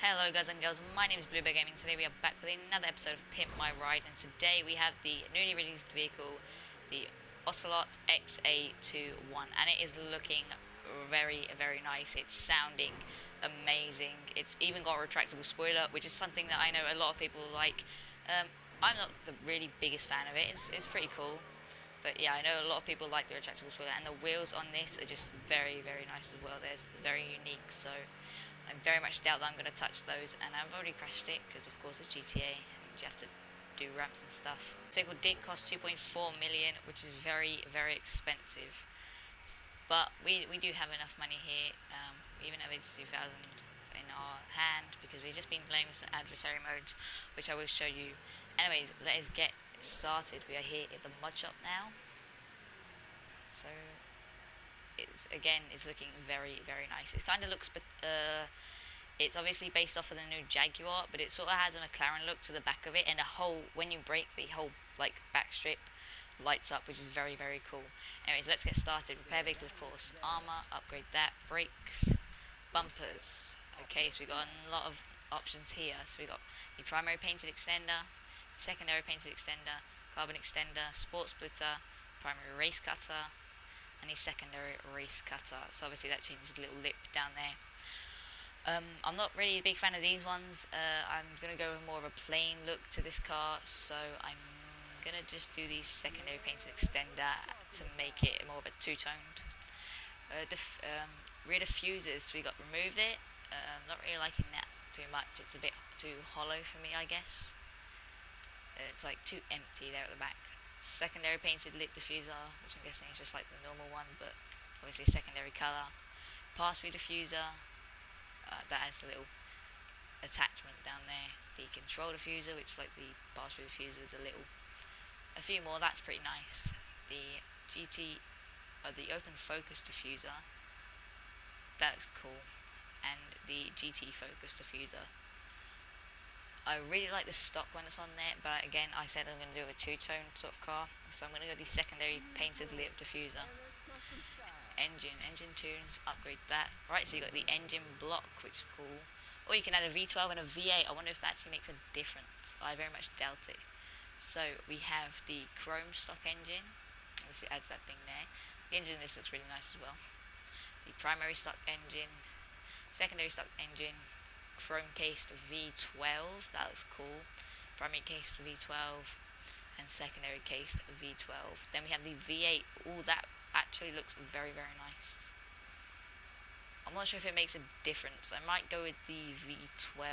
Hello guys and girls, my name is Bluebear Gaming. Today we are back with another episode of Pimp My Ride, and today we have the newly released vehicle, the Ocelot XA-21, and it is looking very nice. It's sounding amazing. It's even got a retractable spoiler, which is something that I know a lot of people like. I'm not the really biggest fan of it. It's pretty cool. But yeah, I know a lot of people like the retractable spoiler, and the wheels on this are just very nice as well. They're very unique, so I very much doubt that I'm going to touch those, and I've already crashed it because of course it's GTA and you have to do ramps and stuff. The vehicle did cost 2.4 million, which is very expensive. But we do have enough money here. We even have 82,000 in our hand because we've just been playing with some adversary modes, which I will show you. Anyways, let us get started. We are here at the mod shop now. So it's looking very nice. It kind of looks, but it's obviously based off of the new Jaguar, but it sort of has a McLaren look to the back of it, and when you brake, the whole like back strip lights up, which is very cool. Anyways, let's get started. Repair vehicle, of course. Armor, upgrade that. Brakes, bumpers. Okay, so we got a lot of options here. So we got the primary painted extender, secondary painted extender, carbon extender, sport splitter, primary race cutter, and the secondary race cutter. So obviously that changes the little lip down there. I'm not really a big fan of these ones. I'm going to go with more of a plain look to this car, so I'm going to just do the secondary painted extender to make it more of a two-toned. Rear diffusers, we got removed it. Not really liking that too much. It's a bit too hollow for me, I guess. It's like too empty there at the back. Secondary painted lip diffuser, which I'm guessing is just like the normal one, but obviously secondary colour. Pass-through diffuser. That has a little attachment down there. The control diffuser, which is like the pass-through diffuser with a few more. That's pretty nice. The the open focus diffuser. That's cool. And the GT focus diffuser. I really like the stock one that's on there, but again, I said I'm going to do a two-tone sort of car, so I'm going to go the secondary painted lip diffuser. Engine tunes, upgrade that. Right, so you got the engine block, which is cool. Or you can add a V12 and a V8. I wonder if that actually makes a difference. I very much doubt it. So we have the chrome stock engine. Obviously, it adds that thing there. The engine in this looks really nice as well. The primary stock engine, secondary stock engine, chrome cased V12. That looks cool. Primary cased V12 and secondary cased V12. Then we have the V8. All that actually looks very nice. I'm not sure if it makes a difference. I might go with the V12.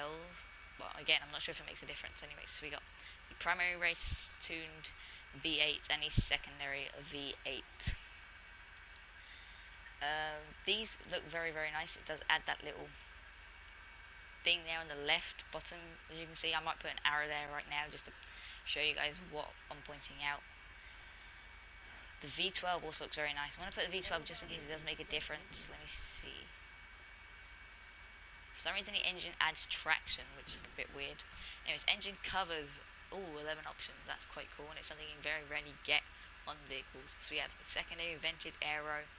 Well, again, I'm not sure if it makes a difference. Anyway, so we got the primary race tuned V8 and the secondary V8. These look very nice. It does add that little thing there on the left bottom. As you can see, I might put an arrow there right now just to show you guys what I'm pointing out. The V12 also looks very nice. I'm going to put the V12 just in case it does make a difference. Let me see. For some reason the engine adds traction, which is a bit weird. Anyways, engine covers. Oh, 11 options. That's quite cool, and it's something you very rarely get on vehicles. So we have a secondary vented aero,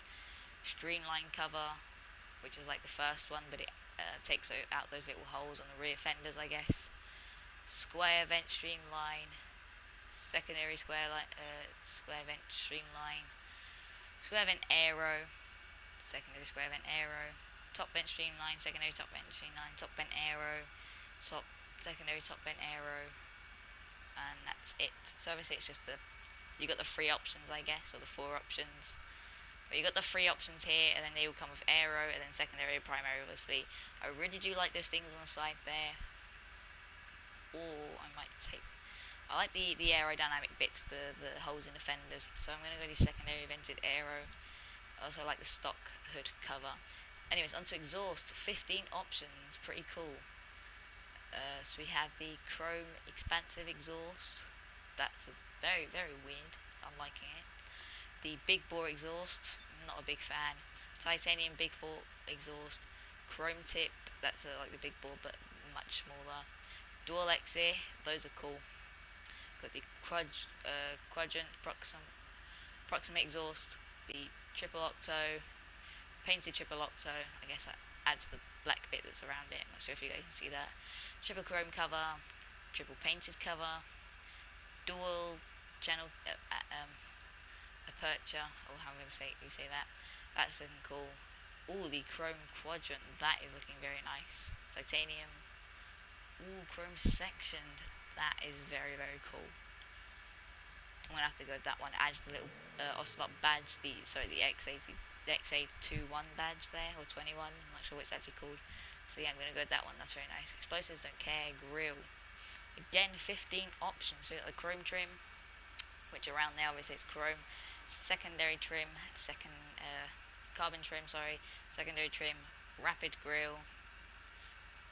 streamline cover, which is like the first one, but it takes out those little holes on the rear fenders, I guess. Square vent streamline, secondary square vent streamline, square vent aero, secondary square vent aero, top vent streamline, secondary top vent streamline, top vent aero, secondary top vent aero, and that's it. So obviously it's just you got the three options, I guess, or the four options. But you got the three options here, and then they will come with aero, and then secondary, primary, obviously. I really do like those things on the side there. Or I like the aerodynamic bits, the holes in the fenders. So I'm going to go the secondary vented aero. I also like the stock hood cover. Anyways, onto exhaust. 15 options, pretty cool. So we have the chrome expansive exhaust. That's very weird. I'm liking it. The big bore exhaust, not a big fan. Titanium big bore exhaust. Chrome tip, that's like the big bore but much smaller. Dual XA, those are cool. Got the quadrant proximate exhaust. The triple octo, painted triple octo. I guess that adds the black bit that's around it. I'm not sure if you guys can see that. Triple chrome cover, triple painted cover, dual channel aperture, or how I'm going to say that. That's looking cool. Ooh, the chrome quadrant, that is looking very nice. Titanium. Ooh, chrome sectioned. That is very, very cool. I'm gonna have to go with that one. It adds the little Ocelot badge, the XA-21 badge there, or 21. I'm not sure what it's actually called. So yeah, I'm gonna go with that one. That's very nice. Explosives don't care. Grill. Again, 15 options. So we got the chrome trim, which around there obviously it's chrome. Secondary trim, carbon trim, sorry. Secondary trim, rapid grill,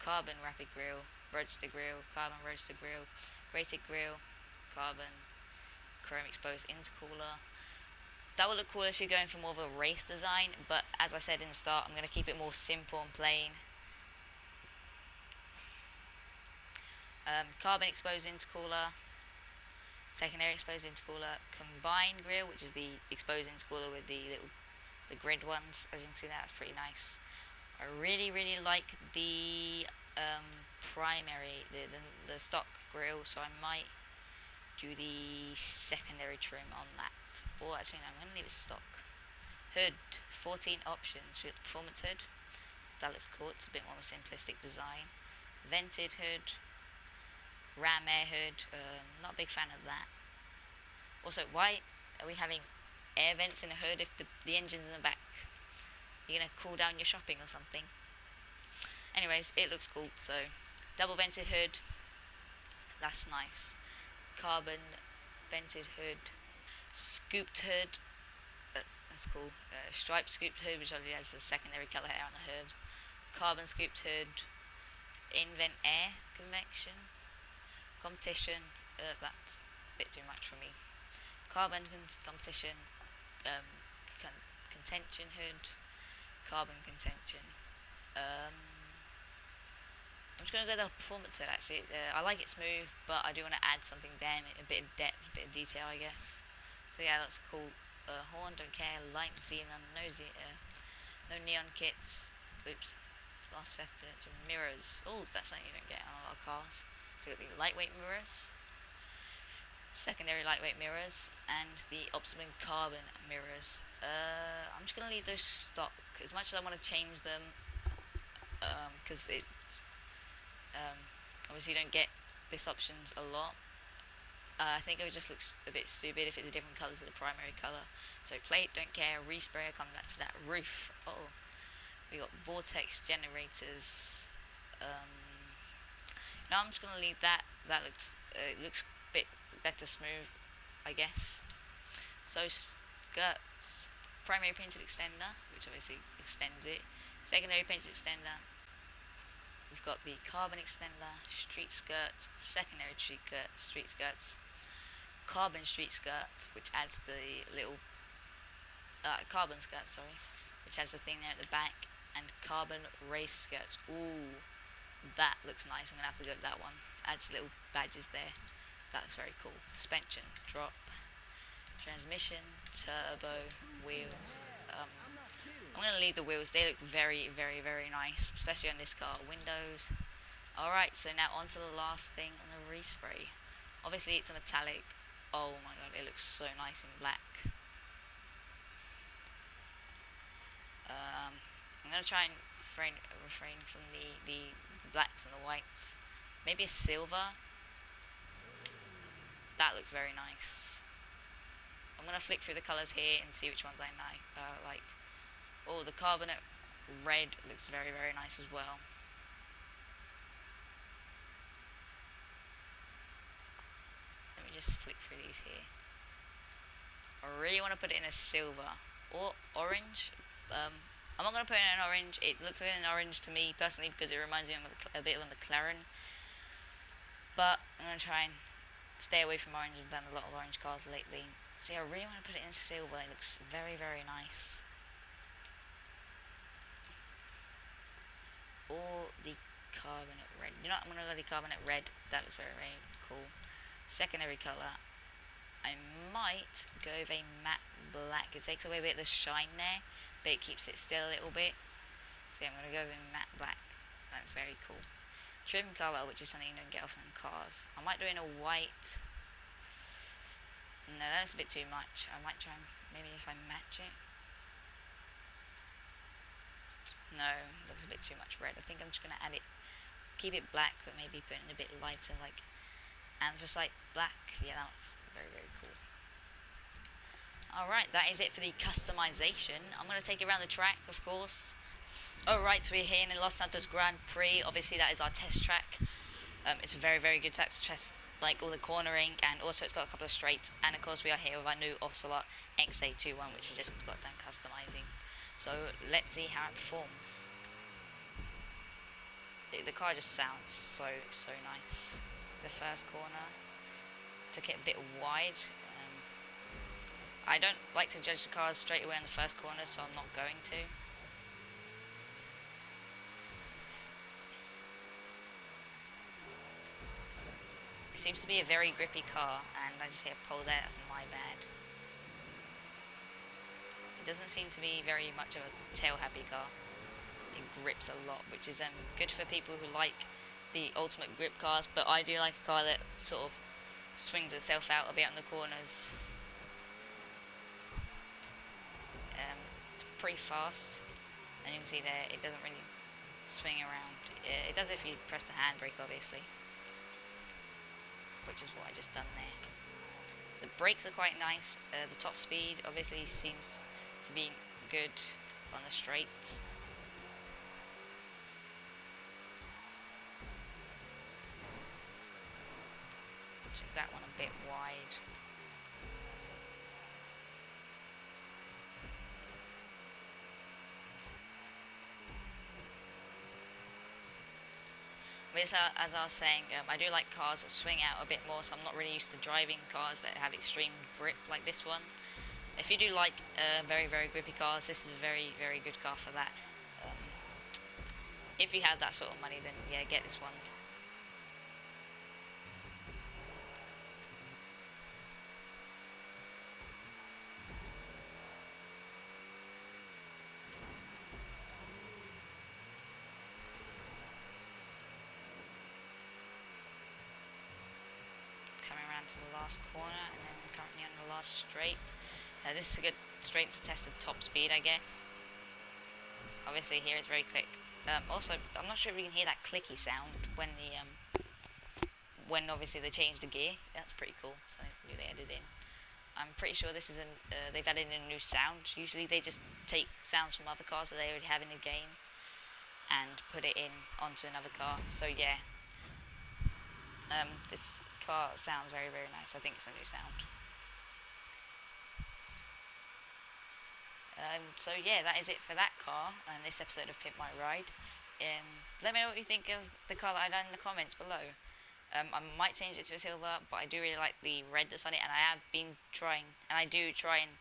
carbon rapid grill, roadster grill, carbon roadster grill, grated grill, carbon, chrome exposed intercooler. That would look cool if you're going for more of a race design, but as I said in the start, I'm going to keep it more simple and plain. Carbon exposed intercooler, secondary exposed intercooler, combined grill, which is the exposed intercooler with the grid ones. As you can see, that's pretty nice. I really like the primary, the stock grill, so I might do the secondary trim on that. Or actually, no, I'm going to leave it stock. Hood, 14 options. We got the performance hood. That looks cool. It's a bit more of a simplistic design. Vented hood, ram air hood. Not a big fan of that. Also, why are we having air vents in a hood if the engine's in the back? You're gonna cool down your shopping or something. Anyways, it looks cool. So, double vented hood. That's nice. Carbon vented hood. Scooped hood. That's cool. Striped scooped hood, which obviously has the secondary colour hair on the hood. Carbon scooped hood. Invent air convection. Competition. That's a bit too much for me. Carbon competition. Contention hood. Carbon contention. I'm just going to go with the performance hood actually. I like it smooth, but I do want to add something there, a bit of depth, a bit of detail, I guess. So yeah, that's cool. Horn, don't care. Light xenon, no neon kits. Oops. Last weapon, mirrors. Oh, that's something you don't get on a lot of cars. So we got the lightweight mirrors, secondary lightweight mirrors, and the Optimum carbon mirrors. I'm just going to leave those stock. As much as I want to change them, because it's obviously you don't get this options a lot. I think it just looks a bit stupid if it's a different colours of the primary colour. So plate, don't care. Respray, I'll come back to that. Roof. Oh, we got vortex generators. No, I'm just gonna leave that. That looks it looks a bit better smooth, I guess. So skirts, primary painted extender, which obviously extends it. Secondary painted extender. We've got the carbon extender, street skirts, secondary street skirts, carbon street skirts, which adds the little carbon skirt, sorry, which has the thing there at the back, and carbon race skirts. Ooh, that looks nice. I'm gonna have to go with that one. Adds little badges there. That's very cool. Suspension, drop, transmission, turbo, wheels. I'm going to leave the wheels. They look very nice, especially on this car. Windows. Alright, so now on to the last thing on the respray. Obviously it's a metallic. Oh my god, it looks so nice in black. I'm going to try and refrain from the blacks and the whites. Maybe a silver. That looks very nice. I'm going to flick through the colours here and see which ones I like. Oh, the carbonate red looks very nice as well. Let me just flick through these here. I really want to put it in a silver or orange. I'm not going to put it in an orange. It looks like an orange to me personally because it reminds me of a bit of a McLaren. But I'm going to try and stay away from orange. I've done a lot of orange cars lately. See, I really want to put it in silver. It looks very nice. Or the carbonate red. You know what? I'm going to go the carbonate red. That looks very cool. Secondary colour. I might go with a matte black. It takes away a bit of the shine there, but it keeps it still a little bit. So I'm going to go with matte black. That's very cool. Trim Carwell, which is something you don't get often in cars. I might do it in a white. No, that's a bit too much. I might try and maybe if I match it. No, looks a bit too much red. I think I'm just going to add it, keep it black, but maybe put in a bit lighter, like anthracite black. Yeah, that's very, very cool. Alright, that is it for the customization. I'm going to take it around the track, of course. Alright, so we're here in the Los Santos Grand Prix. Obviously, that is our test track. It's a very, very good test, like all the cornering, and also it's got a couple of straights. And of course, we are here with our new Ocelot XA-21, which we just got done customizing. So let's see how it performs. The car just sounds so nice. The first corner, took it a bit wide. I don't like to judge the cars straight away in the first corner, so I'm not going to. It seems to be a very grippy car, and I just hit a pole there, that's my bad. It doesn't seem to be very much of a tail-happy car. It grips a lot, which is good for people who like the ultimate grip cars, but I do like a car that sort of swings itself out a bit on the corners. It's pretty fast, and you can see there it doesn't really swing around. It does if you press the handbrake, obviously, which is what I just done there. The brakes are quite nice. The top speed obviously seems to be good on the straights. Check that one a bit wide. As I was saying, I do like cars that swing out a bit more, so I'm not really used to driving cars that have extreme grip like this one. If you do like very, very grippy cars, this is a very, very good car for that. If you have that sort of money, then yeah, get this one. Coming around to the last corner, and then currently on the last straight. This is a good straight to test the top speed, I guess. Obviously here it's very quick. Also, I'm not sure if you can hear that clicky sound when when obviously they change the gear. That's pretty cool. So they added in. I'm pretty sure this is they've added in a new sound. Usually they just take sounds from other cars that they already have in the game and put it in onto another car. So yeah, this car sounds very, very nice. I think it's a new sound. So yeah, that is it for that car and this episode of Pimp My Ride. Let me know what you think of the car that I done in the comments below. I might change it to a silver, but I do really like the red that's on it, and I have been trying, and I do try and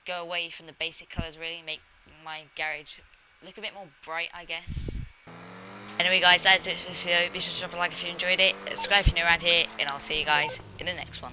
go away from the basic colours, really make my garage look a bit more bright, I guess. Anyway guys, that's it for this video. Be sure to drop a like if you enjoyed it, subscribe if you're new around here, and I'll see you guys in the next one.